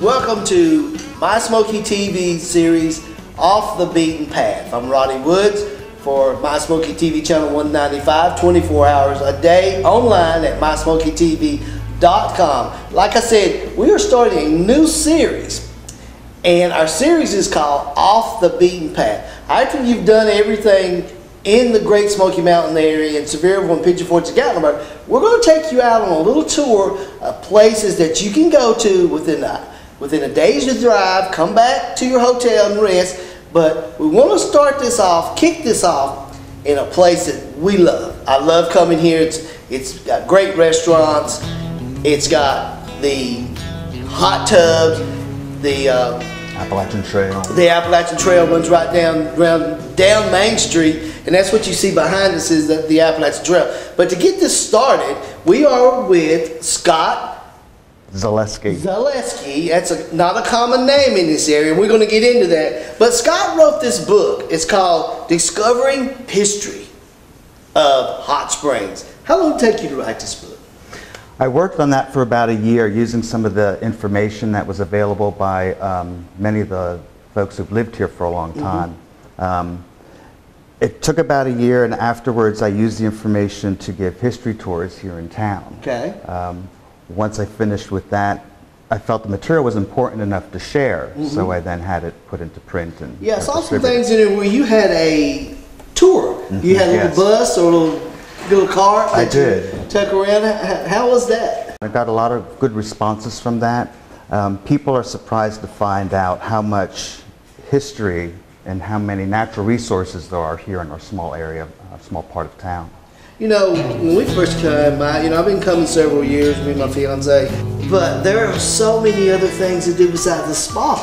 Welcome to My Smoky TV series, Off the Beaten Path. I'm Ronnie Woods for My Smoky TV channel 195, 24 hours a day, online at MySmokyTV.com. Like I said, we are starting a new series, and our series is called Off the Beaten Path. After you've done everything in the Great Smoky Mountain area in Sevierville and Pigeon Forge and Gatlinburg, we're going to take you out on a little tour of places that you can go to within a day's drive, come back to your hotel and rest. But we want to start this off, kick this off in a place that we love. I love coming here. It's got great restaurants. It's got the hot tubs, the Appalachian Trail. The Appalachian Trail runs right down Main Street, and that's what you see behind us is the Appalachian Trail. But to get this started, we are with Scott Zaleski. That's not a common name in this area. We're going to get into that. But Scott wrote this book. It's called Discovering History of Hot Springs. How long did it take you to write this book? I worked on that for about a year using some of the information that was available by many of the folks who've lived here for a long time. It took about a year, and afterwards I used the information to give history tours here in town. Okay. Once I finished with that, I felt the material was important enough to share, so I then had it put into print. And yeah, I saw some things in there where you had a tour. You had a little bus or a little car. I did. Took around. How was that? I got a lot of good responses from that. People are surprised to find out how much history and how many natural resources there are here in our small area, small part of town. You know, when we first came out, I've been coming several years, me and my fiance, but there are so many other things to do besides the spa.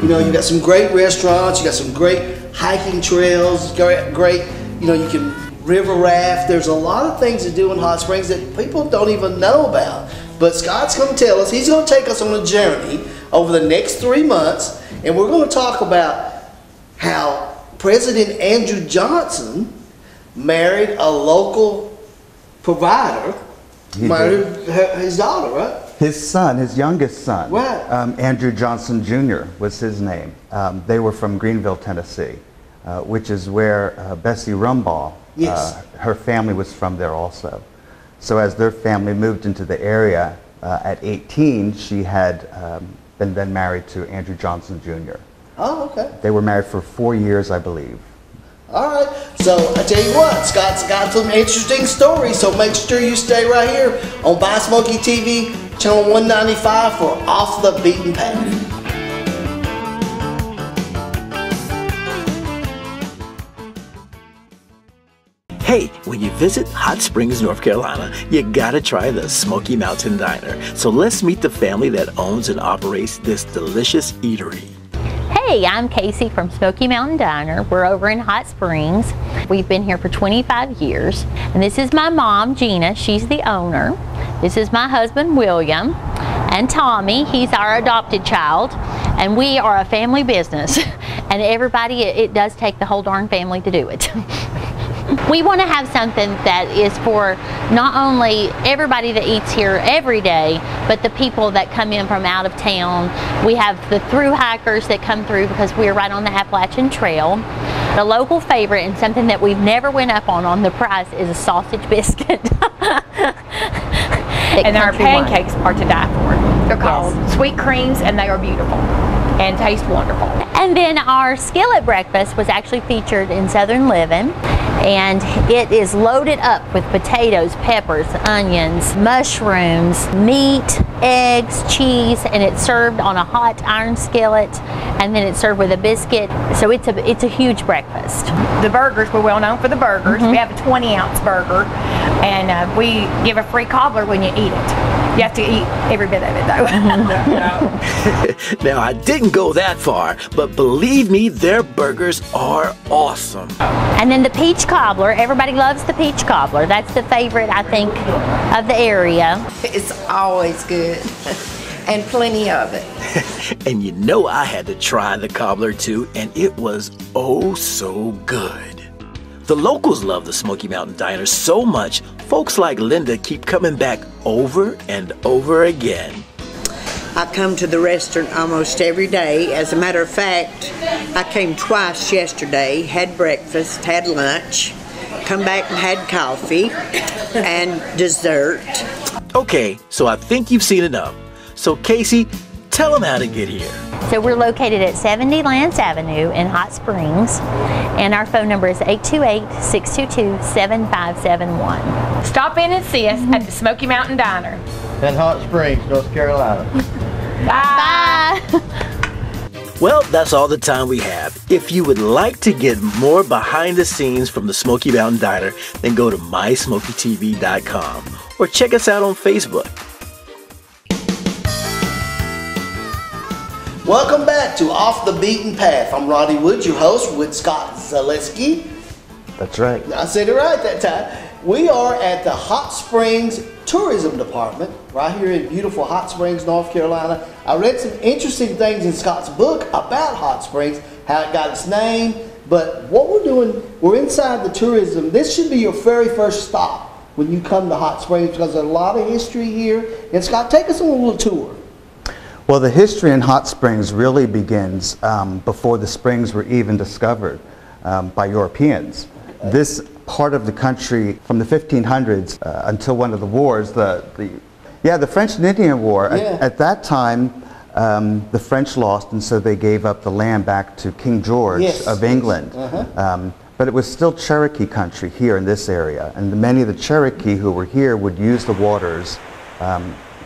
You got some great restaurants, you got some great hiking trails, great, you can river raft. There's a lot of things to do in Hot Springs that people don't even know about. But Scott's going to tell us, he's going to take us on a journey over the next 3 months, and we're going to talk about how President Andrew Johnson married a local provider, married his daughter, right? His son, his youngest son, right. Andrew Johnson Jr. was his name. They were from Greenville, Tennessee, which is where Bessie Rumbaugh, her family was from there also. So as their family moved into the area at 18, she had been then married to Andrew Johnson Jr. Oh, okay. They were married for 4 years, I believe. All right, so I tell you what, Scott's got some interesting stories, so make sure you stay right here on My Smoky TV, channel 195 for Off the Beaten Path. Hey, when you visit Hot Springs, North Carolina, you gotta try the Smoky Mountain Diner. So let's meet the family that owns and operates this delicious eatery. Hey, I'm Casey from Smoky Mountain Diner. We're over in Hot Springs. We've been here for 25 years. And this is my mom, Gina. She's the owner. This is my husband, William. And Tommy, he's our adopted child. And we are a family business. And everybody, it does take the whole darn family to do it. We want to have something that is for not only everybody that eats here every day, but the people that come in from out of town. We have the through hikers that come through because we're right on the Appalachian Trail. The local favorite and something that we've never went up on the price is a sausage biscuit. And our pancakes are to die for. They're called sweet creams, and they are beautiful and taste wonderful. And then our skillet breakfast was actually featured in Southern Living, and it is loaded up with potatoes, peppers, onions, mushrooms, meat, eggs, cheese, and it's served on a hot iron skillet, and then it's served with a biscuit. So it's a huge breakfast. The burgers, we're well known for the burgers. We have a 20-ounce burger, and we give a free cobbler when you eat it. You have to eat every bit of it, though. Now, I didn't go that far, but believe me, their burgers are awesome. And then the peach cobbler, everybody loves the peach cobbler. That's the favorite, I think, of the area. It's always good, and plenty of it. And I had to try the cobbler too, and it was oh so good. The locals love the Smoky Mountain Diner so much, folks like Linda keep coming back over and over again. I come to the restaurant almost every day. As a matter of fact, I came twice yesterday, had breakfast, had lunch, come back and had coffee and dessert. Okay, so I think you've seen enough. So Casey, tell them how to get here. So we're located at 70 Lance Avenue in Hot Springs, and our phone number is 828-622-7571. Stop in and see us at the Smoky Mountain Diner. In Hot Springs, North Carolina. Bye. Well, that's all the time we have. If you would like to get more behind the scenes from the Smoky Mountain Diner, then go to MySmokyTV.com or check us out on Facebook. Welcome back to Off the Beaten Path. I'm Roddy Woods, your host, with Scott Zaleski. That's right. I said it right that time. We are at the Hot Springs Tourism Department, right here in beautiful Hot Springs, North Carolina. I read some interesting things in Scott's book about Hot Springs, how it got its name, but what we're doing, we're inside the tourism. This should be your very first stop when you come to Hot Springs, because there's a lot of history here. And Scott, take us on a little tour. Well, the history in Hot Springs really begins before the springs were even discovered by Europeans. Okay. This part of the country from the 1500s until one of the wars, the French and Indian War. Yeah. At that time, the French lost, and so they gave up the land back to King George of England. But it was still Cherokee country here in this area, and many of the Cherokee who were here would use the waters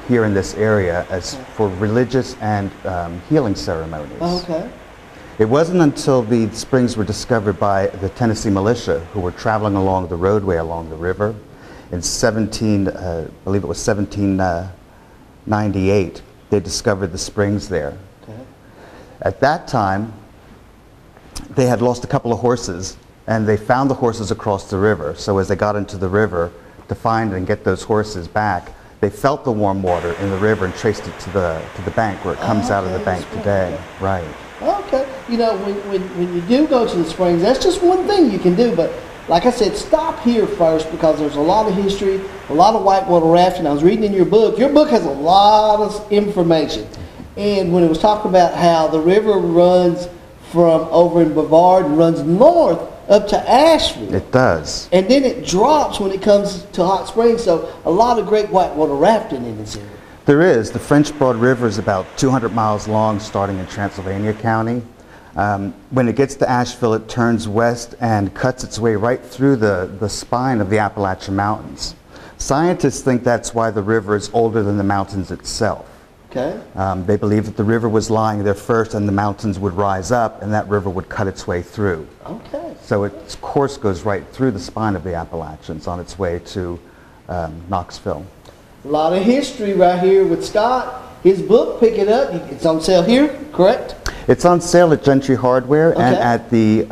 here in this area as for religious and healing ceremonies. Okay. It wasn't until the springs were discovered by the Tennessee militia, who were traveling along the roadway along the river in I believe it was 1798, they discovered the springs there. Okay. At that time, they had lost a couple of horses, and they found the horses across the river. So as they got into the river to find and get those horses back, they felt the warm water in the river and traced it to the bank where it comes out of the bank today. Right. Okay. You know, when you do go to the springs, that's just one thing you can do. But like I said, stop here first, because there's a lot of history, a lot of whitewater rafting. I was reading in your book has a lot of information. And when it was talking about how the river runs from over in Brevard and runs north up to Asheville. It does. And then it drops when it comes to Hot Springs. So a lot of great whitewater rafting in this area. There is. The French Broad River is about 200 miles long, starting in Transylvania County. When it gets to Asheville, it turns west and cuts its way right through the spine of the Appalachian Mountains. Scientists think that's why the river is older than the mountains itself. Okay. They believe that the river was lying there first, and the mountains would rise up, and that river would cut its way through. Okay. So its course goes right through the spine of the Appalachians on its way to Knoxville. A lot of history right here with Scott. His book, pick it up. It's on sale here, correct? It's on sale at Gentry Hardware and Okay. at the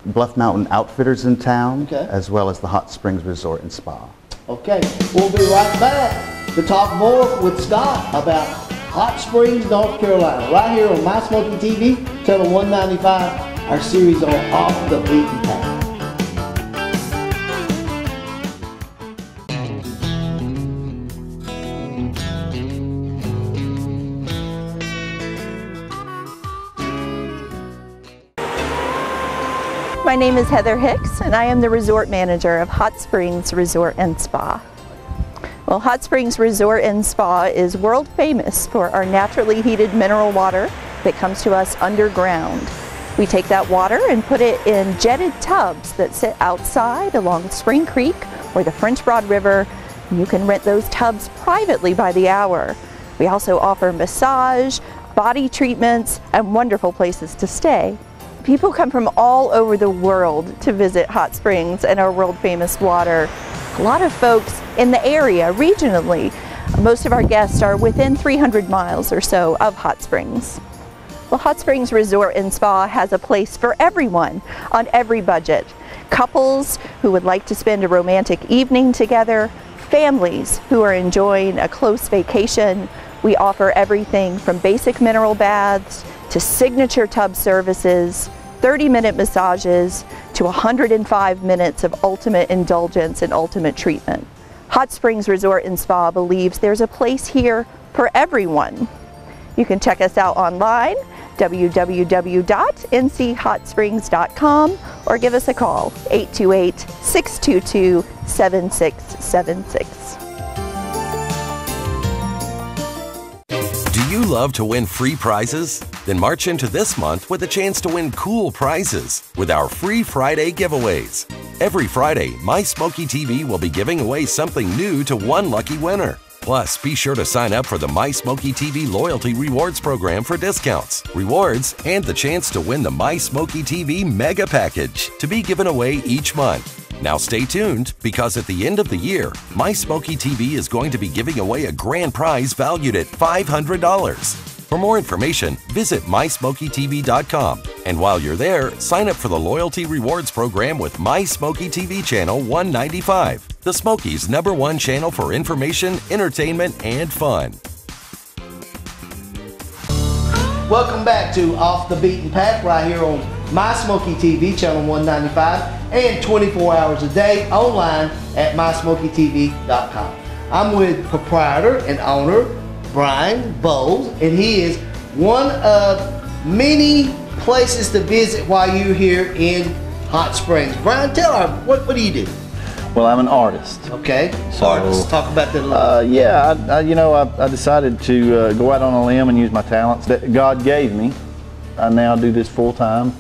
Bluff Mountain Outfitters in town, Okay. as well as the Hot Springs Resort and Spa. Okay. We'll be right back to talk more with Scott about Hot Springs, North Carolina, right here on My Smoky TV, channel 195, our series on Off the Beaten Path. My name is Heather Hicks, and I am the resort manager of Hot Springs Resort and Spa. Well, Hot Springs Resort and Spa is world famous for our naturally heated mineral water that comes to us underground. We take that water and put it in jetted tubs that sit outside along Spring Creek or the French Broad River. You can rent those tubs privately by the hour. We also offer massage, body treatments, and wonderful places to stay. People come from all over the world to visit Hot Springs and our world famous water. A lot of folks in the area regionally. Most of our guests are within 300 miles or so of Hot Springs. Well, Hot Springs Resort and Spa has a place for everyone on every budget. Couples who would like to spend a romantic evening together, families who are enjoying a close vacation. We offer everything from basic mineral baths to signature tub services, 30-minute massages, to 105 minutes of ultimate indulgence and ultimate treatment. Hot Springs Resort and Spa believes there's a place here for everyone. You can check us out online, www.nchotsprings.com, or give us a call, 828-622-7676. Do you love to win free prizes? Then march into this month with a chance to win cool prizes with our free Friday giveaways. Every Friday, My Smoky TV will be giving away something new to one lucky winner. Plus, be sure to sign up for the My Smoky TV Loyalty Rewards program for discounts, rewards, and the chance to win the My Smoky TV Mega Package to be given away each month. Now stay tuned, because at the end of the year, My Smoky TV is going to be giving away a grand prize valued at $500. For more information, visit MySmokyTV.com. And while you're there, sign up for the Loyalty Rewards program with My Smoky TV Channel 195, the Smokies' #1 channel for information, entertainment, and fun. Welcome back to Off the Beaten Path right here on My Smoky TV Channel 195 and 24 hours a day online at MySmokyTV.com. I'm with proprietor and owner Brian Bowles, and he is one of many places to visit while you're here in Hot Springs. Brian, tell her, what do you do? Well, I'm an artist. Okay, So, artist. Talk about that a little. Yeah, I decided to go out on a limb and use my talents that God gave me. I now do this full time.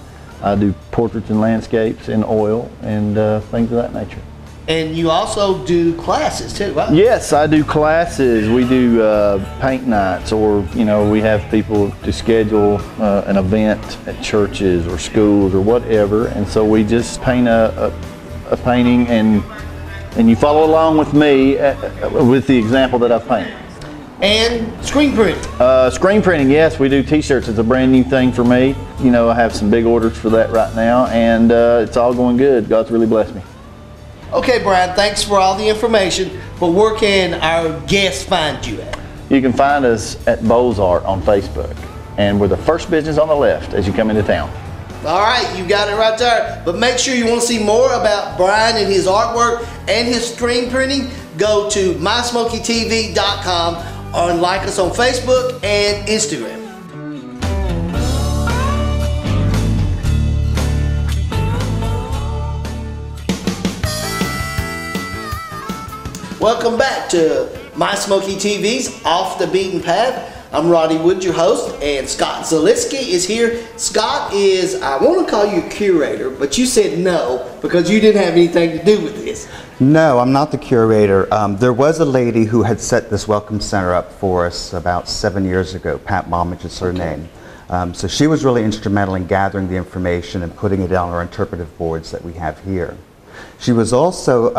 I do portraits and landscapes in oil and things of that nature. And you also do classes too, right? Yes, I do classes. We do paint nights, or we have people to schedule an event at churches or schools or whatever, and so we just paint a painting, and you follow along with me with the example that I've painted. And screen printing. Screen printing, yes, we do t-shirts. It's a brand new thing for me. I have some big orders for that right now, and it's all going good. God's really blessed me. Okay, Brian, thanks for all the information, but where can our guests find you at? You can find us at Bowles Art on Facebook, and we're the first business on the left as you come into town. All right, you got it right there. But make sure you want to see more about Brian and his artwork and his screen printing. Go to MySmokyTV.com or like us on Facebook and Instagram. Welcome back to My Smoky TV's Off the Beaten Path. I'm Roddy Wood, your host, and Scott Zalitsky is here. Scott is, I want to call you curator, but you said no because you didn't have anything to do with this. No, I'm not the curator. There was a lady who had set this welcome center up for us about 7 years ago. Pat Momich is her name. So she was really instrumental in gathering the information and putting it on our interpretive boards that we have here. She was also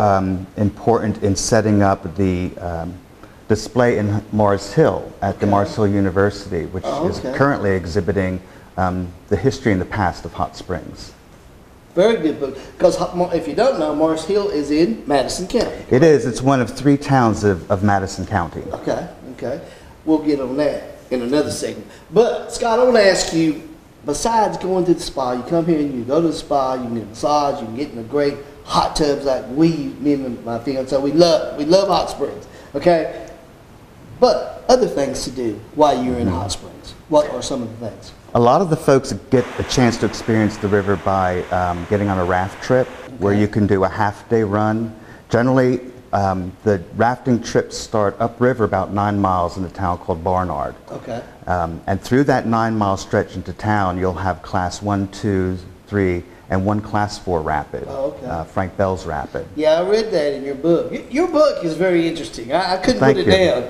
important in setting up the display in Mars Hill at the Mars Hill University, which is currently exhibiting the history and the past of Hot Springs. Very good book, because if you don't know, Mars Hill is in Madison County. It is. It's one of 3 towns of Madison County. Okay. We'll get on that in another segment. But Scott, I want to ask you, besides going to the spa, you come here and you go to the spa, you can get a massage, you can get in a great hot tubs like me and my fiance, we love Hot Springs, okay? But other things to do while you're in Hot Springs, what are some of the things? A lot of the folks get a chance to experience the river by getting on a raft trip, where you can do a half-day run. Generally, the rafting trips start upriver about 9 miles in a town called Barnard. Okay. And through that 9-mile stretch into town, you'll have class 1, 2, 3, and 1 class 4 rapid, Frank Bell's rapid. Yeah, I read that in your book. Your book is very interesting. I couldn't put it down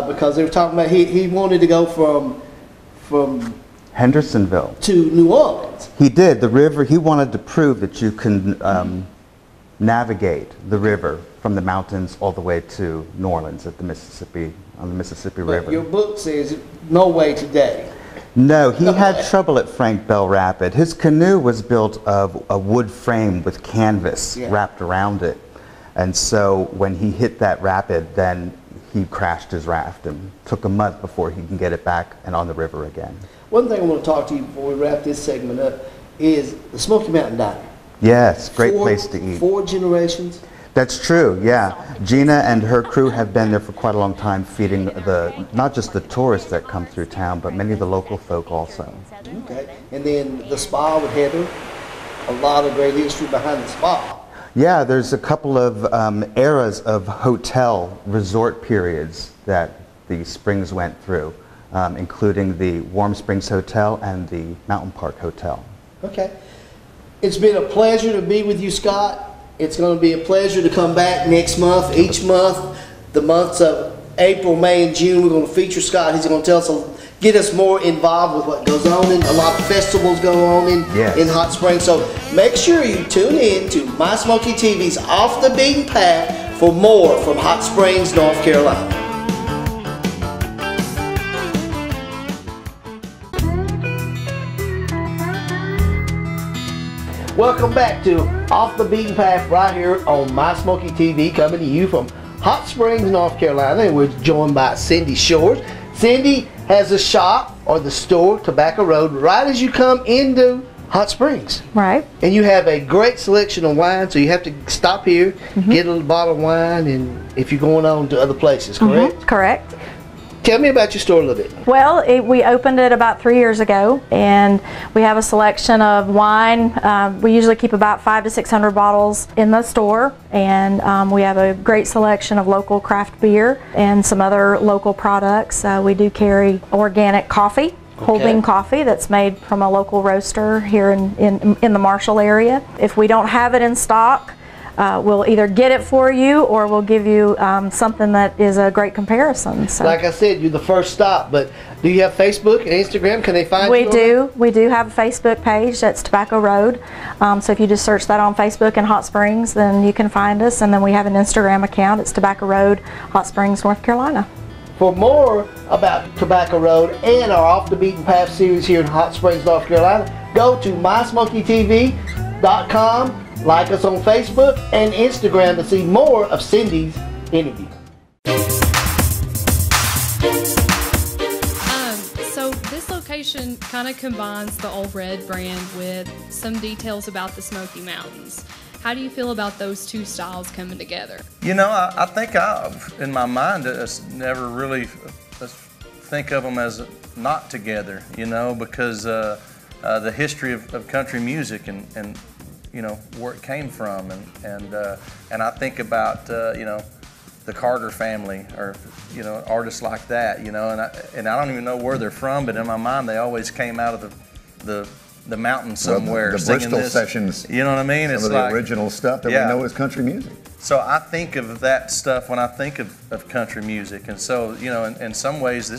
because they were talking about he wanted to go from Hendersonville to New Orleans. He did. The river, he wanted to prove that you can navigate the river from the mountains all the way to New Orleans at the Mississippi, on the Mississippi River. Your book says no way today. No, he had trouble at Frank Bell Rapid. His canoe was built of a wood frame with canvas wrapped around it. And so when he hit that rapid, then he crashed his raft and took a month before he can get it back and on the river again. One thing I want to talk to you before we wrap this segment up is the Smoky Mountain Diner. Yes, great place to eat. 4 generations. That's true, yeah. Gina and her crew have been there for quite a long time, feeding not just the tourists that come through town, but many of the local folk also. Okay. And then the spa with Heather, a lot of great history behind the spa. Yeah, there's a couple of eras of hotel resort periods that the Springs went through, including the Warm Springs Hotel and the Mountain Park Hotel. Okay. It's been a pleasure to be with you, Scott. It's going to be a pleasure to come back next month. Each month, the months of April, May, and June, we're going to feature Scott. He's going to tell us, get us more involved with what goes on. And a lot of festivals go on in Hot Springs. So make sure you tune in to My Smoky TV's Off the Beaten Path for more from Hot Springs, North Carolina. Welcome back to Off the Beaten Path right here on My Smoky TV, coming to you from Hot Springs, North Carolina, and we're joined by Cindy Shores. Cindy has a shop, or the store, Tobacco Road, right as you come into Hot Springs. Right. And you have a great selection of wine, so you have to stop here, get a little bottle of wine, and if you're going on to other places, correct? Correct. Tell me about your store a little bit. Well, we opened it about 3 years ago, and we have a selection of wine. We usually keep about 500 to 600 bottles in the store, and we have a great selection of local craft beer and some other local products. We do carry organic coffee, whole bean coffee that's made from a local roaster here in the Marshall area. If we don't have it in stock, we'll either get it for you, or we'll give you something that is a great comparison. So. Like I said, you're the first stop, but do you have Facebook and Instagram? Can they find you? We do have a Facebook page that's Tobacco Road. So if you just search that on Facebook in Hot Springs, then you can find us. And then we have an Instagram account. It's Tobacco Road, Hot Springs, North Carolina. For more about Tobacco Road and our Off the Beaten Path series here in Hot Springs, North Carolina, go to MySmokyTV.com. Like us on Facebook and Instagram to see more of Cindy's interview. So this location kind of combines the Old Red brand with some details about the Smoky Mountains. How do you feel about those two styles coming together? You know, I think in my mind, I never really think of them as not together, you know, because the history of country music and you know, where it came from, and I think about you know, the Carter family, or you know, artists like that, you know, and I don't even know where they're from, but in my mind they always came out of the mountain somewhere. Well, the Bristol sessions, you know what I mean? Some of the original stuff that we know is country music. So I think of that stuff when I think of country music, and so you know, in some ways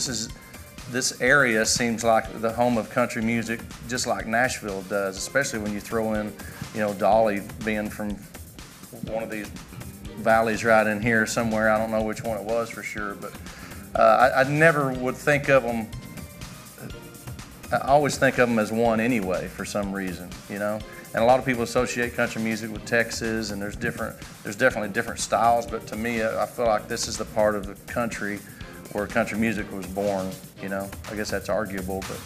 this area seems like the home of country music, just like Nashville does, especially when you throw in, you know, Dolly being from one of these valleys right in here somewhere. I don't know which one it was for sure, but I never would think of them. I always think of them as one anyway, for some reason, you know. And a lot of people associate country music with Texas, and there's definitely different styles. But to me, I feel like this is the part of the country where country music was born, you know. I guess that's arguable, but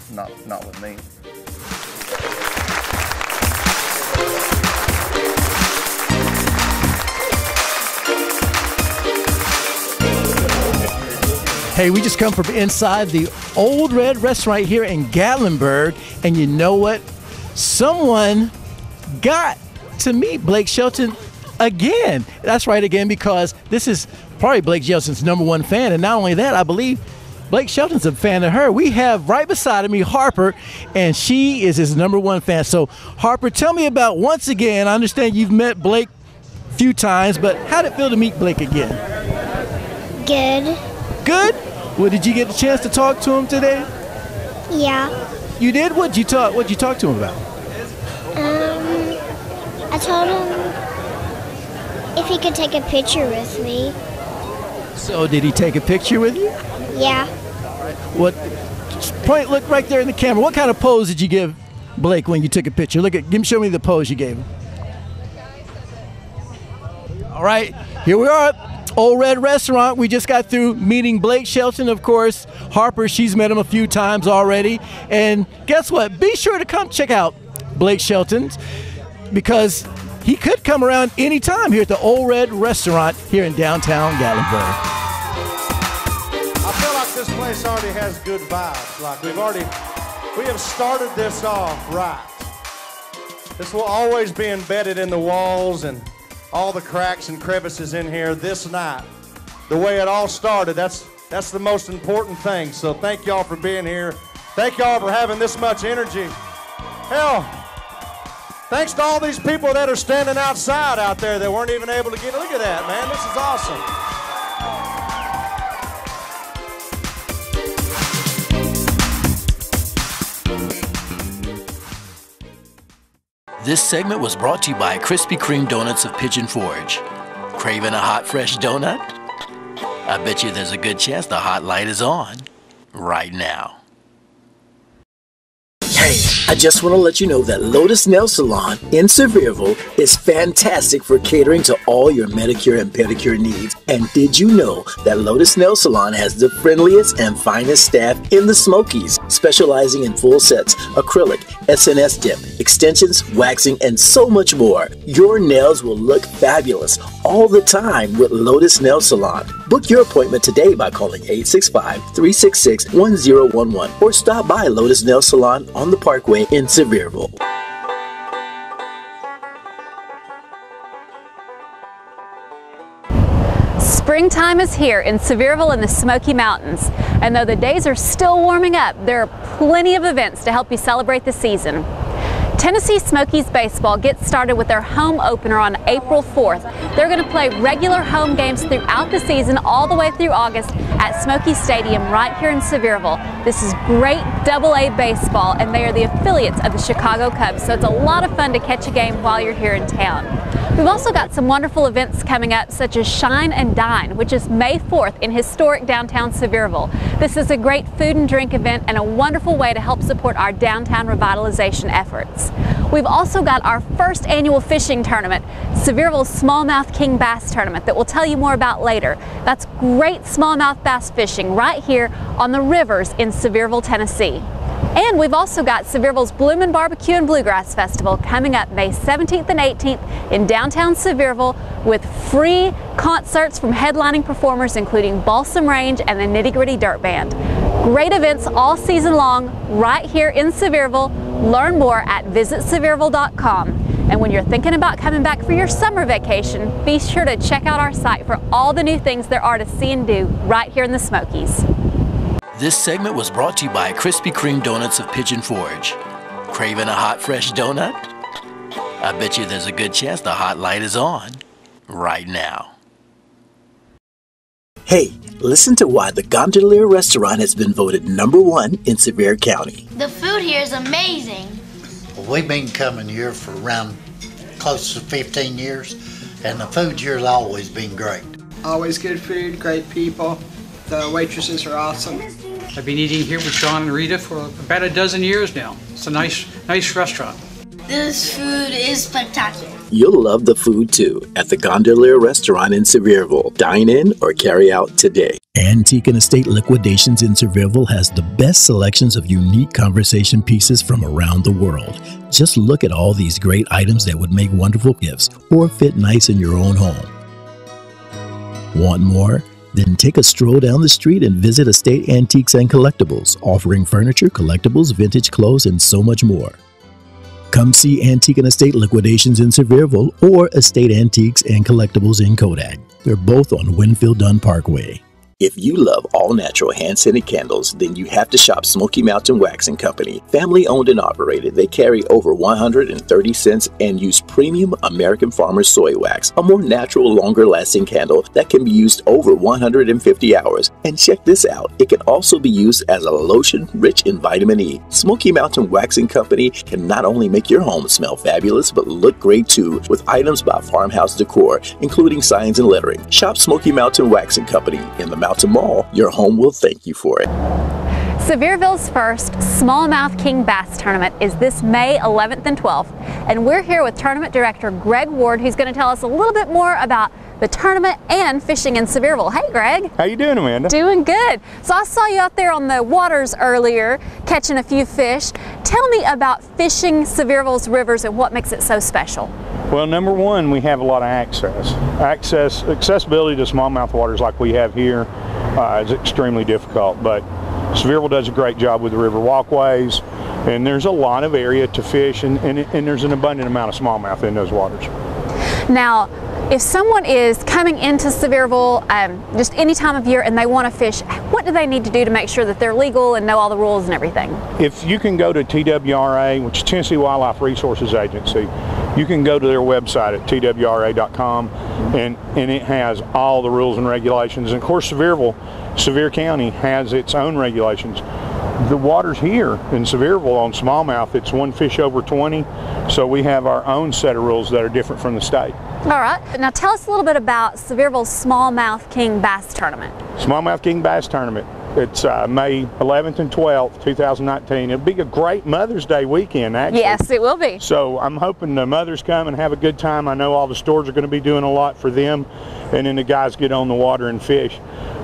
not with me. Hey, we just come from inside the Old Red restaurant here in Gatlinburg, and you know what? Someone got to meet Blake Shelton again. That's right, again, because this is probably Blake Shelton's #1 fan, and not only that, I believe Blake Shelton's a fan of her. We have right beside me Harper, and she is his #1 fan. So Harper, tell me about, once again, I understand you've met Blake a few times, but how did it feel to meet Blake again? Good. Good? Well, did you get the chance to talk to him today? Yeah. You did? What'd you talk to him about? I told him if he could take a picture with me. So did he take a picture with you? Yeah. What? Look right there in the camera. What kind of pose did you give Blake when you took a picture? Show me the pose you gave him. All right, here we are. Old Red Restaurant. We just got through meeting Blake Shelton, of course. Harper, she's met him a few times already. And guess what? Be sure to come check out Blake Shelton's, because he could come around anytime here at the Old Red Restaurant here in downtown Gatlinburg. I feel like this place already has good vibes. Like we have started this off right. This will always be embedded in the walls and all the cracks and crevices in here this night. The way it all started, that's the most important thing. So thank y'all for being here. Thank y'all for having this much energy. Hell, thanks to all these people that are standing outside out there that weren't even able to get, look at that, man, this is awesome. This segment was brought to you by Krispy Kreme Donuts of Pigeon Forge. Craving a hot, fresh donut? I bet you there's a good chance the hot light is on right now. Hey, I just want to let you know that Lotus Nail Salon in Sevierville is fantastic for catering to all your manicure and pedicure needs. And did you know that Lotus Nail Salon has the friendliest and finest staff in the Smokies, specializing in full sets, acrylic, SNS dip, extensions, waxing, and so much more. Your nails will look fabulous all the time with Lotus Nail Salon. Book your appointment today by calling 865-366-1011 or stop by Lotus Nail Salon on the Parkway in Sevierville. Springtime is here in Sevierville in the Smoky Mountains, and though the days are still warming up, there are plenty of events to help you celebrate the season. Tennessee Smokies baseball gets started with their home opener on April 4th. They're going to play regular home games throughout the season all the way through August at Smoky Stadium right here in Sevierville. This is great AA baseball, and they are the affiliates of the Chicago Cubs, so it's a lot of fun to catch a game while you're here in town. We've also got some wonderful events coming up, such as Shine and Dine, which is May 4th in historic downtown Sevierville. This is a great food and drink event and a wonderful way to help support our downtown revitalization efforts. We've also got our first annual fishing tournament, Sevierville's Smallmouth King Bass Tournament, that we'll tell you more about later. That's great smallmouth bass fishing right here on the rivers in Sevierville, Tennessee. And we've also got Sevierville's Bloomin' Barbecue and Bluegrass Festival coming up May 17th and 18th in downtown Sevierville with free concerts from headlining performers including Balsam Range and the Nitty Gritty Dirt Band. Great events all season long right here in Sevierville. Learn more at visitsevierville.com. And when you're thinking about coming back for your summer vacation, be sure to check out our site for all the new things there are to see and do right here in the Smokies. This segment was brought to you by Krispy Kreme Donuts of Pigeon Forge. Craving a hot, fresh donut? I bet you there's a good chance the hot light is on right now. Hey, listen to why the Gondolier Restaurant has been voted #1 in Sevier County. The food here is amazing. Well, we've been coming here for around close to 15 years, and the food here has always been great. Always good food, great people. The waitresses are awesome. I've been eating here with John and Rita for about a dozen years now. It's a nice restaurant. This food is spectacular. You'll love the food too at the Gondolier Restaurant in Sevierville. Dine in or carry out today. Antique and Estate Liquidations in Sevierville has the best selections of unique conversation pieces from around the world. Just look at all these great items that would make wonderful gifts or fit nice in your own home. Want more? Then take a stroll down the street and visit Estate Antiques and Collectibles, offering furniture, collectibles, vintage clothes, and so much more. Come see Antique and Estate Liquidations in Sevierville or Estate Antiques and Collectibles in Kodak. They're both on Winfield Dunn Parkway. If you love all-natural hand-scented candles, then you have to shop Smoky Mountain Waxing Company. Family-owned and operated, they carry over 130 cents and use premium American Farmers soy wax, a more natural, longer-lasting candle that can be used over 150 hours. And check this out, it can also be used as a lotion rich in vitamin E. Smoky Mountain Waxing Company can not only make your home smell fabulous, but look great too, with items by Farmhouse Decor, including signs and lettering. Shop Smoky Mountain Waxing Company in the Mountain Mall. Your home will thank you for it. Sevierville's first Smallmouth King Bass Tournament is this May 11th and 12th, and we're here with Tournament Director Greg Ward, who's going to tell us a little bit more about the tournament and fishing in Sevierville. Hey, Greg. How you doing, Amanda? Doing good. So I saw you out there on the waters earlier, catching a few fish. Tell me about fishing Sevierville's rivers and what makes it so special. Well, number one, we have a lot of accessibility to smallmouth waters like we have here is extremely difficult, but Sevierville does a great job with the river walkways, and there's a lot of area to fish, and there's an abundant amount of smallmouth in those waters. Now, if someone is coming into Sevierville just any time of year and they want to fish, what do they need to do to make sure that they're legal and know all the rules and everything? If you can go to TWRA, which is Tennessee Wildlife Resources Agency, you can go to their website at twra.com, and it has all the rules and regulations. And of course, Sevier County has its own regulations. The waters here in Sevierville on smallmouth, it's 1 fish over 20, so we have our own set of rules that are different from the state. All right, now tell us a little bit about Sevierville's Smallmouth King Bass Tournament. Smallmouth King Bass Tournament. It's May 11th and 12th, 2019. It'll be a great Mother's Day weekend, actually. Yes, it will be. So I'm hoping the mothers come and have a good time. I know all the stores are going to be doing a lot for them, and then the guys get on the water and fish.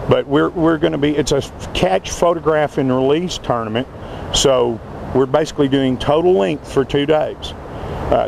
But we're going to be, it's a catch, photograph, and release tournament. So we're basically doing total length for 2 days.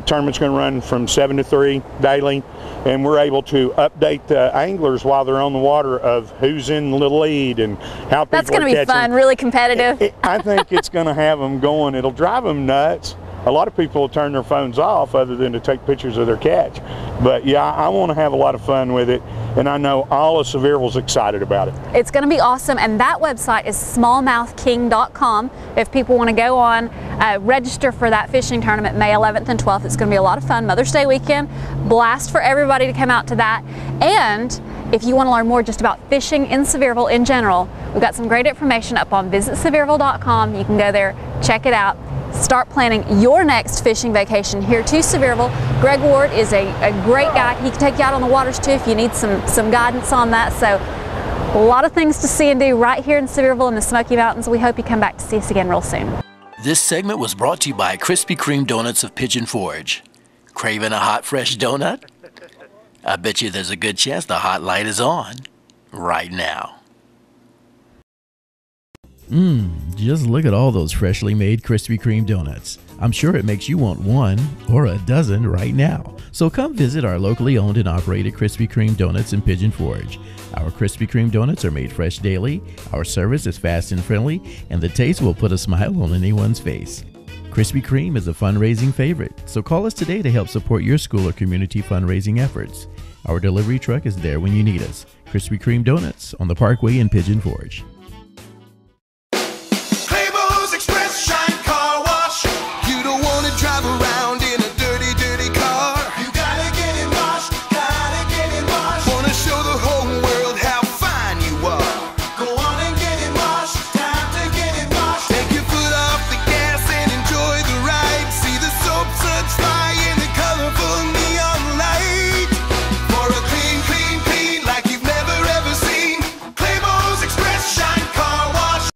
Tournament's going to run from 7 to 3 daily, and we're able to update the anglers while they're on the water of who's in the lead and how people are catching. That's going to be fun, really competitive. I think it's going to have them going. It'll drive them nuts. A lot of people will turn their phones off other than to take pictures of their catch. But yeah, I want to have a lot of fun with it, and I know all of Sevierville's excited about it. It's going to be awesome, and that website is smallmouthking.com. If people want to go on, register for that fishing tournament May 11th and 12th. It's going to be a lot of fun. Mother's Day weekend, blast for everybody to come out to that. And if you want to learn more just about fishing in Sevierville in general, we've got some great information up on visitsevierville.com. You can go there, check it out. Start planning your next fishing vacation here to Sevierville. Greg Ward is a great guy. He can take you out on the waters too if you need some guidance on that. So a lot of things to see and do right here in Sevierville in the Smoky Mountains. We hope you come back to see us again real soon. This segment was brought to you by Krispy Kreme Donuts of Pigeon Forge. Craving a hot, fresh donut? I bet you there's a good chance the hot light is on right now. Just look at all those freshly made Krispy Kreme donuts. I'm sure it makes you want one or a dozen right now. So come visit our locally owned and operated Krispy Kreme Donuts in Pigeon Forge. Our Krispy Kreme donuts are made fresh daily, our service is fast and friendly, and the taste will put a smile on anyone's face. Krispy Kreme is a fundraising favorite, so call us today to help support your school or community fundraising efforts. Our delivery truck is there when you need us. Krispy Kreme Donuts on the Parkway in Pigeon Forge. Drive around in a dirty, dirty car. You gotta get it washed, gotta get it washed. Wanna show the whole world how fine you are. Go on and get it washed, time to get it washed. Take your foot off the gas and enjoy the ride. See the soap suds fly in the colorful neon light. For a clean, clean, clean like you've never ever seen. Claymore's Express Shine Car Wash.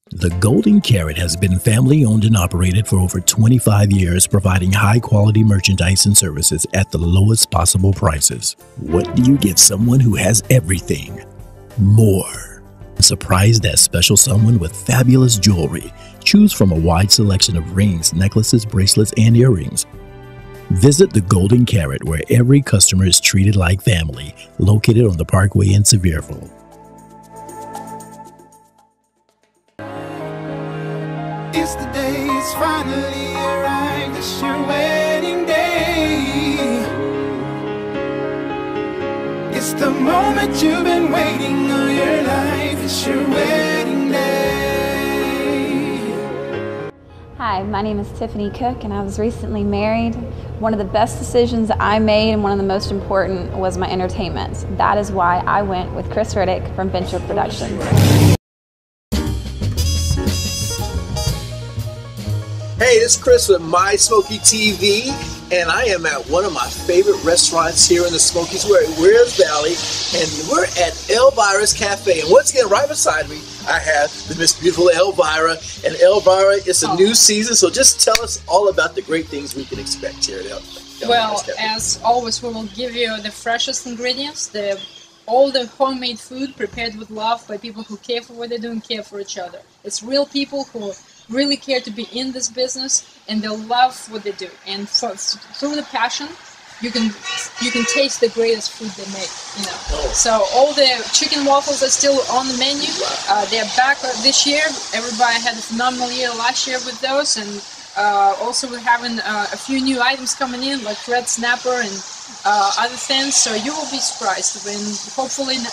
The Golden Carrot has been family owned and operated for over 25 years, providing high quality merchandise and services at the lowest possible prices. What do you give someone who has everything? More. Surprise that special someone with fabulous jewelry. Choose from a wide selection of rings, necklaces, bracelets, and earrings. Visit the Golden Carrot, where every customer is treated like family, located on the Parkway in Sevierville. It's the day, it's finally arrived, it's your wedding day. It's the moment you've been waiting all your life, it's your wedding day. Hi, my name is Tiffany Cook and I was recently married. One of the best decisions I made and one of the most important was my entertainment. That is why I went with Chris Riddick from Venture Productions. Hey, this is Chris with My Smoky TV, and I am at one of my favorite restaurants here in the Smokies. We're at Weir's Valley, and we're at Elvira's Cafe. And once again, right beside me, I have the Miss Beautiful Elvira. And Elvira, it's a new season, so just tell us all about the great things we can expect here at Elvira's Well, Cafe. as always, we will give you the freshest ingredients, all the homemade food prepared with love by people who care for what they do and care for each other. It's real people who really care to be in this business and they love what they do. And through the passion you can taste the greatest food they make, you know. So all the chicken waffles are still on the menu. They're back this year. Everybody had a phenomenal year last year with those, and also we're having a few new items coming in, like red snapper and other things. So you will be surprised, and hopefully, you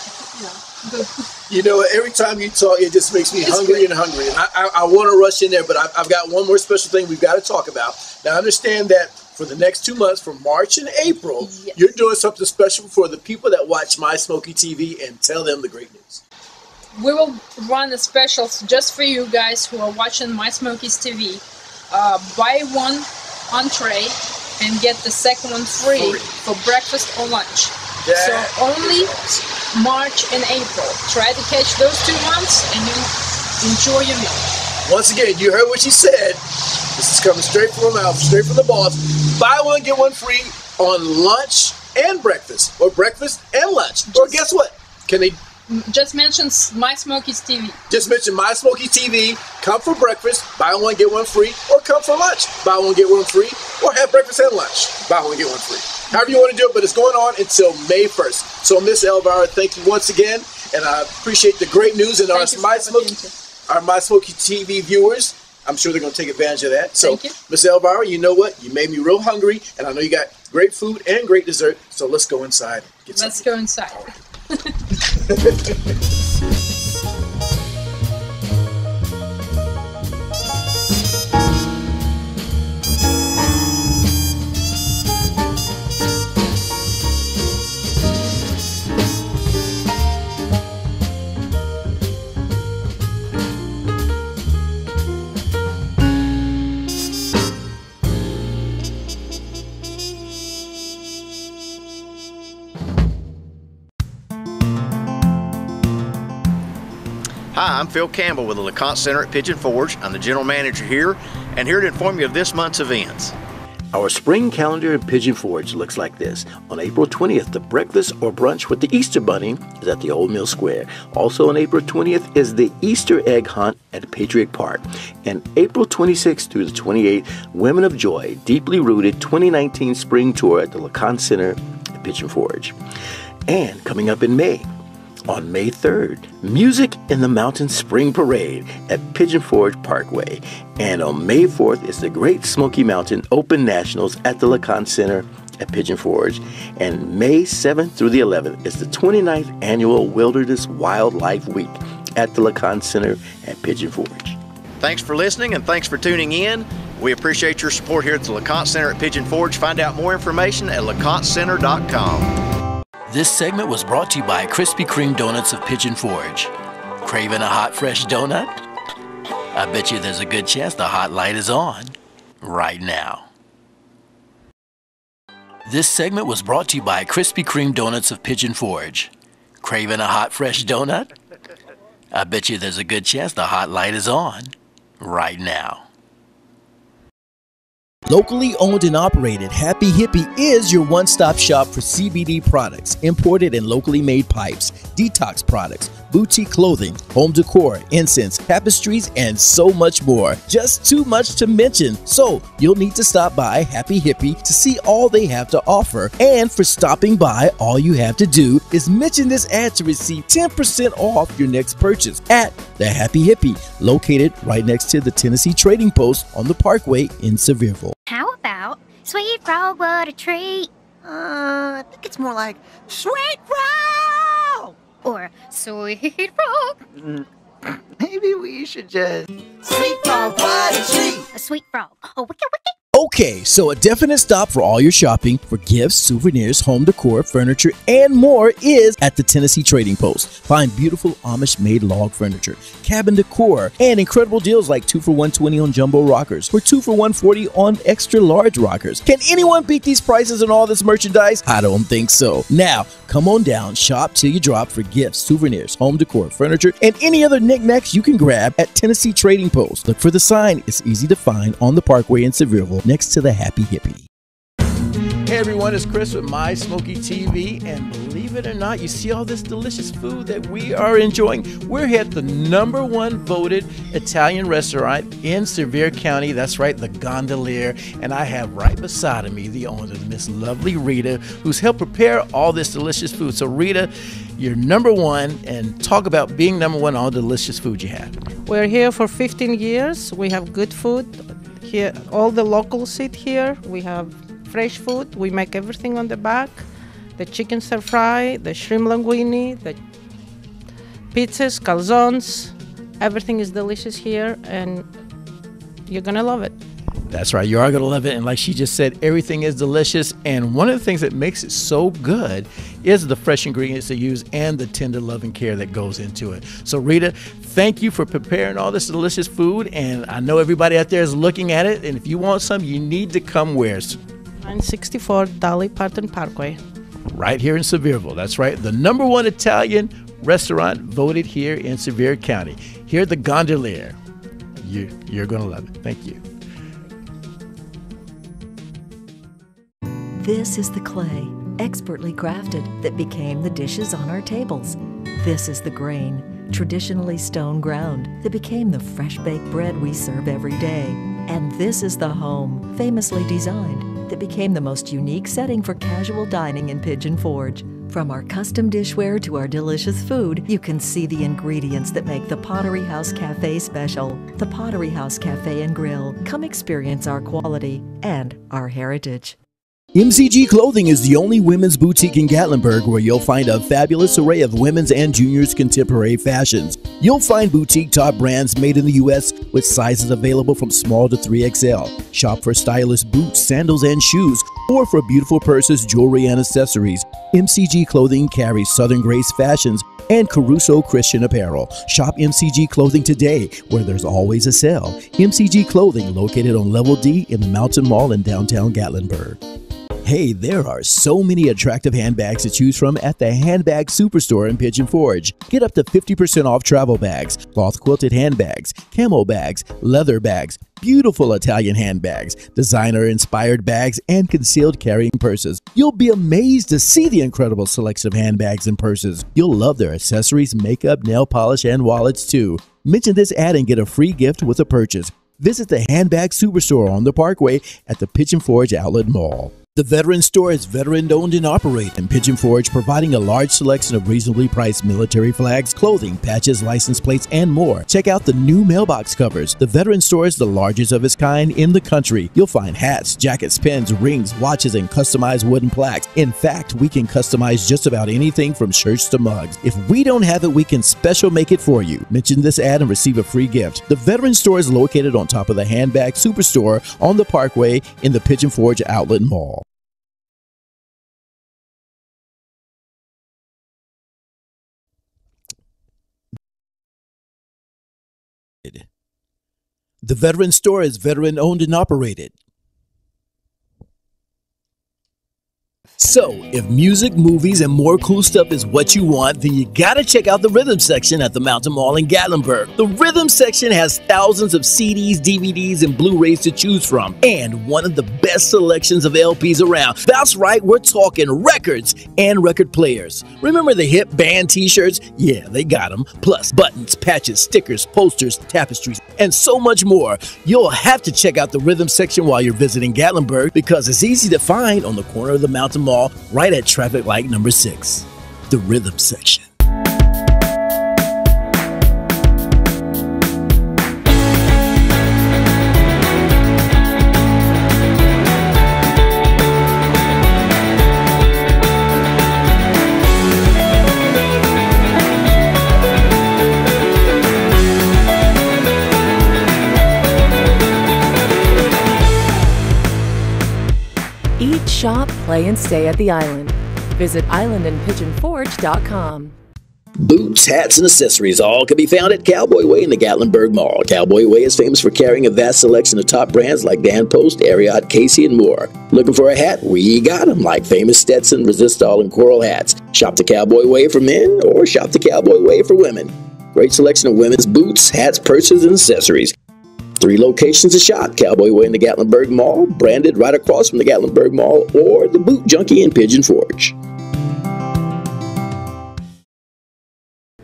know, good. You know, every time you talk, it just makes me hungry and hungry. And I want to rush in there, but I've got one more special thing we've got to talk about. Now, I understand that for the next 2 months, from March and April, you're doing something special for the people that watch My Smoky TV, and tell them the great news. We will run a special just for you guys who are watching My Smoky's TV. Buy one entree and get the second one free for breakfast or lunch. So only March and April. Try to catch those 2 months and you enjoy your meal. Once again, you heard what she said. This is coming straight from her mouth, straight from the boss. Buy one, get one free on lunch and breakfast, or breakfast and lunch. Or guess what? Can they just mention My Smoky's TV? Just mention My Smoky TV. Come for breakfast, buy one, get one free, or come for lunch, buy one, get one free, or have breakfast and lunch, buy one, get one free. However you want to do it, but it's going on until May 1st. So Miss Elvira, thank you once again, and I appreciate the great news, and our My Smoky TV viewers, I'm sure they're going to take advantage of that. So, Miss Elvira, you know what? You made me real hungry, and I know you got great food and great dessert, so let's go inside. Let's go inside. Hi, I'm Phil Campbell with the LeConte Center at Pigeon Forge. I'm the general manager here, and here to inform you of this month's events. Our spring calendar in Pigeon Forge looks like this. On April 20th, the breakfast or brunch with the Easter Bunny is at the Old Mill Square. Also on April 20th is the Easter egg hunt at Patriot Park. And April 26th through the 28th, Women of Joy, deeply rooted 2019 spring tour at the LeConte Center at Pigeon Forge. And coming up in May, on May 3rd, Music in the Mountains Spring Parade at Pigeon Forge Parkway. And on May 4th is the Great Smoky Mountain Open Nationals at the LeConte Center at Pigeon Forge. And May 7th through the 11th is the 29th Annual Wilderness Wildlife Week at the LeConte Center at Pigeon Forge. Thanks for listening and thanks for tuning in. We appreciate your support here at the LeConte Center at Pigeon Forge. Find out more information at lecontecenter.com. This segment was brought to you by Krispy Kreme Donuts of Pigeon Forge. Craving a hot, fresh donut? I bet you there's a good chance the hot light is on right now. This segment was brought to you by Krispy Kreme Donuts of Pigeon Forge. Craving a hot, fresh donut? I bet you there's a good chance the hot light is on right now. Locally owned and operated, Happy Hippie is your one-stop shop for CBD products, imported and locally made pipes, detox products, boutique clothing, home decor, incense, tapestries, and so much more. Just too much to mention. So you'll need to stop by Happy Hippie to see all they have to offer. And for stopping by, all you have to do is mention this ad to receive 10% off your next purchase at the Happy Hippie, located right next to the Tennessee Trading Post on the Parkway in Sevierville. How about Sweet Frog, what a treat? I think it's more like Sweet Frog! Or Sweet Frog. Maybe we should just... Sweet Frog, what a treat! A Sweet Frog. Oh, wicked, wicked. Okay, so a definite stop for all your shopping for gifts, souvenirs, home decor, furniture, and more is at the Tennessee Trading Post. Find beautiful Amish-made log furniture, cabin decor, and incredible deals like 2 for $120 on jumbo rockers or 2 for $140 on extra large rockers. Can anyone beat these prices and all this merchandise? I don't think so. Now, come on down, shop till you drop for gifts, souvenirs, home decor, furniture, and any other knickknacks you can grab at Tennessee Trading Post. Look for the sign. It's easy to find on the Parkway in Sevierville, next to the Happy Hippie. Hey everyone, it's Chris with My Smoky TV, and believe it or not, you see all this delicious food that we are enjoying. We're here at the #1 voted Italian restaurant in Sevier County. That's right, the Gondolier. And I have right beside of me the owner, Miss Lovely Rita, who's helped prepare all this delicious food. So Rita, you're #1, and talk about being #1 on all the delicious food you have. We're here for 15 years. We have good food here. All the locals eat here. We have fresh food. We make everything on the back. The chicken stir fry, the shrimp linguine, the pizzas, calzones. Everything is delicious here, and you're gonna love it. That's right, you are going to love it. And like she just said, everything is delicious. And one of the things that makes it so good is the fresh ingredients they use and the tender love and care that goes into it. So Rita, thank you for preparing all this delicious food. And I know everybody out there is looking at it. And if you want some, you need to come where? 964 Dolly Parton Parkway. Right here in Sevierville. That's right, the #1 Italian restaurant voted here in Sevier County. Here at the Gondolier. You're going to love it. Thank you. This is the clay, expertly crafted, that became the dishes on our tables. This is the grain, traditionally stone ground, that became the fresh-baked bread we serve every day. And this is the home, famously designed, that became the most unique setting for casual dining in Pigeon Forge. From our custom dishware to our delicious food, you can see the ingredients that make the Pottery House Cafe special. The Pottery House Cafe and Grill. Come experience our quality and our heritage. MCG Clothing is the only women's boutique in Gatlinburg where you'll find a fabulous array of women's and juniors' contemporary fashions. You'll find boutique top brands made in the U.S. with sizes available from small to 3XL. Shop for stylish boots, sandals, and shoes, or for beautiful purses, jewelry, and accessories. MCG Clothing carries Southern Grace Fashions and Caruso Christian Apparel. Shop MCG Clothing today, where there's always a sale. MCG Clothing, located on Level D in the Mountain Mall in downtown Gatlinburg. Hey, there are so many attractive handbags to choose from at the Handbag Superstore in Pigeon Forge. Get up to 50% off travel bags, cloth quilted handbags, camo bags, leather bags, beautiful Italian handbags, designer-inspired bags, and concealed carrying purses. You'll be amazed to see the incredible selection of handbags and purses. You'll love their accessories, makeup, nail polish, and wallets too. Mention this ad and get a free gift with a purchase. Visit the Handbag Superstore on the Parkway at the Pigeon Forge Outlet Mall. The Veteran Store is veteran-owned and operated in Pigeon Forge, providing a large selection of reasonably priced military flags, clothing, patches, license plates, and more. Check out the new mailbox covers. The Veteran Store is the largest of its kind in the country. You'll find hats, jackets, pins, rings, watches, and customized wooden plaques. In fact, we can customize just about anything from shirts to mugs. If we don't have it, we can special make it for you. Mention this ad and receive a free gift. The Veteran Store is located on top of the Handbag Superstore on the Parkway in the Pigeon Forge Outlet Mall. The Veteran Store is veteran-owned and operated. So, if music, movies, and more cool stuff is what you want, then you gotta check out the Rhythm section at the Mountain Mall in Gatlinburg. The Rhythm section has thousands of CDs, DVDs, and Blu-rays to choose from, and one of the best selections of LPs around. That's right, we're talking records and record players. Remember the hip band t-shirts? Yeah, they got them. Plus buttons, patches, stickers, posters, tapestries, and so much more. You'll have to check out the Rhythm section while you're visiting Gatlinburg because it's easy to find on the corner of the Mountain Mall right at traffic light number 6. The Rhythm section. Eat, shop, play, and stay at the island. Visit islandandpigeonforge.com. Boots, hats, and accessories all can be found at Cowboy Way in the Gatlinburg Mall. Cowboy Way is famous for carrying a vast selection of top brands like Dan Post, Ariat, Casey, and more. Looking for a hat? We got them, like famous Stetson, Resistol, and Coral hats. Shop the Cowboy Way for men or shop the Cowboy Way for women. Great selection of women's boots, hats, purses, and accessories. 3 locations to shop: Cowboy Way in the Gatlinburg Mall, branded right across from the Gatlinburg Mall, or the Boot Junkie in Pigeon Forge.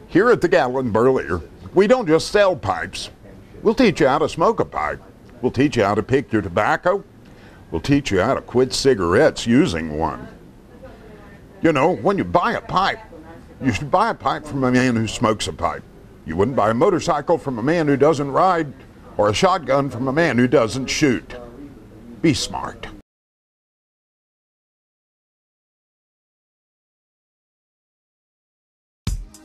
Here at the Gatlin Burlier, we don't just sell pipes. We'll teach you how to smoke a pipe. We'll teach you how to pick your tobacco. We'll teach you how to quit cigarettes using one. You know, when you buy a pipe, you should buy a pipe from a man who smokes a pipe. You wouldn't buy a motorcycle from a man who doesn't ride, or a shotgun from a man who doesn't shoot. Be smart.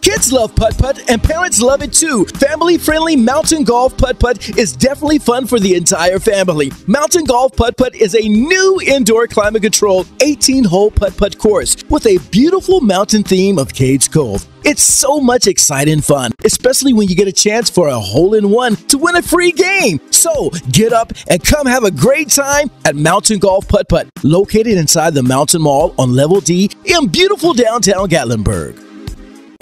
Kids love putt-putt and parents love it too. Family-friendly Mountain Golf Putt-Putt is definitely fun for the entire family. Mountain Golf Putt-Putt is a new indoor climate-controlled 18-hole putt-putt course with a beautiful mountain theme of Cades Cove. It's so much exciting fun, especially when you get a chance for a hole-in-one to win a free game. So get up and come have a great time at Mountain Golf Putt-Putt, located inside the Mountain Mall on Level D in beautiful downtown Gatlinburg.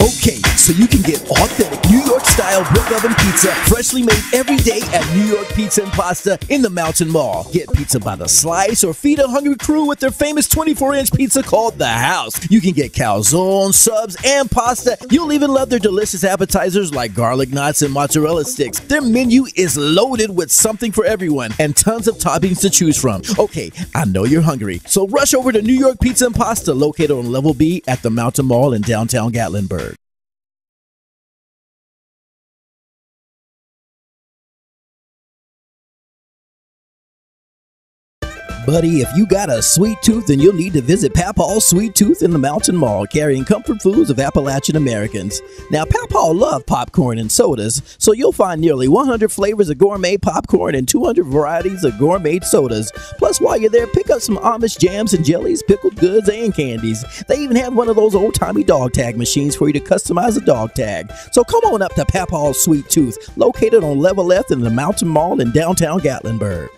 Okay, so you can get authentic New York-style brick oven pizza, freshly made every day at New York Pizza and Pasta in the Mountain Mall. Get pizza by the slice or feed a hungry crew with their famous 24-inch pizza called The House. You can get calzone, subs, and pasta. You'll even love their delicious appetizers like garlic knots and mozzarella sticks. Their menu is loaded with something for everyone and tons of toppings to choose from. Okay, I know you're hungry, so rush over to New York Pizza and Pasta, located on Level B at the Mountain Mall in downtown Gatlinburg. Buddy, if you got a sweet tooth, then you'll need to visit Papaw's Sweet Tooth in the Mountain Mall, carrying comfort foods of Appalachian Americans. Now, Papaw love popcorn and sodas, so you'll find nearly 100 flavors of gourmet popcorn and 200 varieties of gourmet sodas. Plus, while you're there, pick up some Amish jams and jellies, pickled goods, and candies. They even have one of those old-timey dog tag machines for you to customize a dog tag. So come on up to Papaw's Sweet Tooth, located on Level F in the Mountain Mall in downtown Gatlinburg.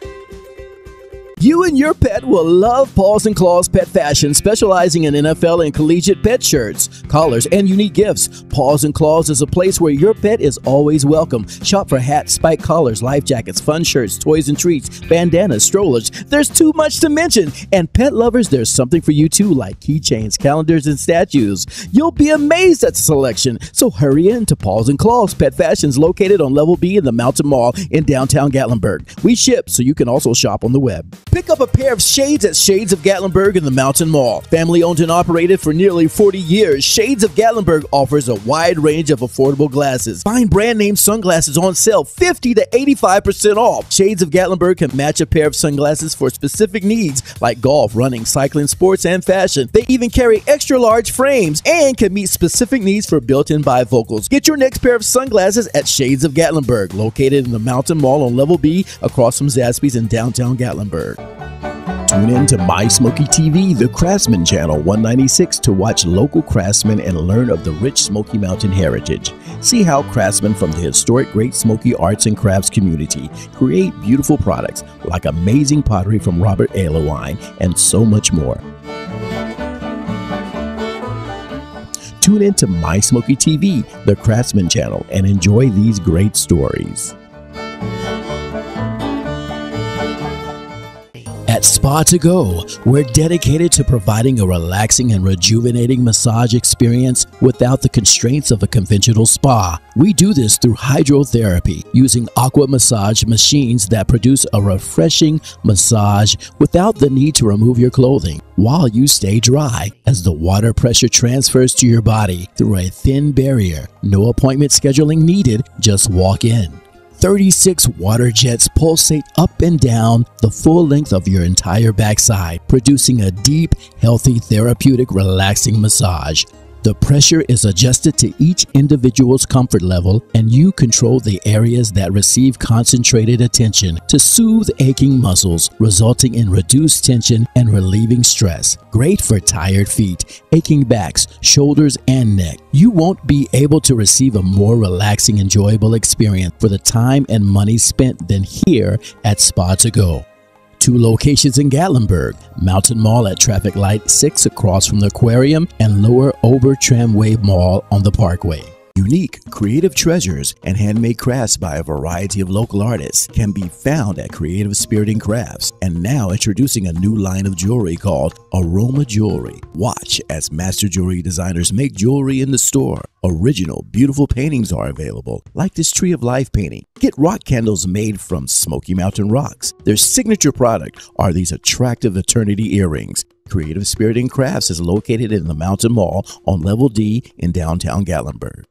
You and your pet will love Paws and Claws Pet Fashion, specializing in NFL and collegiate pet shirts, collars, and unique gifts. Paws and Claws is a place where your pet is always welcome. Shop for hats, spike collars, life jackets, fun shirts, toys and treats, bandanas, strollers. There's too much to mention. And pet lovers, there's something for you too, like keychains, calendars, and statues. You'll be amazed at the selection. So hurry in to Paws and Claws Pet Fashions, located on Level B in the Mountain Mall in downtown Gatlinburg. We ship, so you can also shop on the web. Pick up a pair of shades at Shades of Gatlinburg in the Mountain Mall. Family owned and operated for nearly 40 years, Shades of Gatlinburg offers a wide range of affordable glasses. Find brand name sunglasses on sale 50 to 85% off. Shades of Gatlinburg can match a pair of sunglasses for specific needs like golf, running, cycling, sports, and fashion. They even carry extra large frames and can meet specific needs for built-in bifocals. Get your next pair of sunglasses at Shades of Gatlinburg, located in the Mountain Mall on Level B across from Zaxby's in downtown Gatlinburg. Tune in to My Smoky TV, the Craftsman Channel 196, to watch local craftsmen and learn of the rich Smoky Mountain heritage. See how craftsmen from the historic Great Smoky arts and crafts community create beautiful products like amazing pottery from Robert Alewine and so much more. Tune in to My Smoky TV, the Craftsman Channel, and enjoy these great stories. At Spa To Go, we're dedicated to providing a relaxing and rejuvenating massage experience without the constraints of a conventional spa. We do this through hydrotherapy, using aqua massage machines that produce a refreshing massage without the need to remove your clothing, while you stay dry as the water pressure transfers to your body through a thin barrier. No appointment scheduling needed, just walk in. 36 water jets pulsate up and down the full length of your entire backside, producing a deep, healthy, therapeutic, relaxing massage. The pressure is adjusted to each individual's comfort level, and you control the areas that receive concentrated attention to soothe aching muscles, resulting in reduced tension and relieving stress. Great for tired feet, aching backs, shoulders, and neck. You won't be able to receive a more relaxing, enjoyable experience for the time and money spent than here at Spa To Go. 2 locations in Gatlinburg, Mountain Mall at Traffic Light 6 across from the aquarium, and Lower Ober Tramway Mall on the Parkway. Unique, creative treasures and handmade crafts by a variety of local artists can be found at Creative Spirit and Crafts, and now introducing a new line of jewelry called Aroma Jewelry. Watch as master jewelry designers make jewelry in the store. Original, beautiful paintings are available, like this Tree of Life painting. Get rock candles made from Smoky Mountain rocks. Their signature product are these attractive eternity earrings. Creative Spirit and Crafts is located in the Mountain Mall on Level D in downtown Gatlinburg.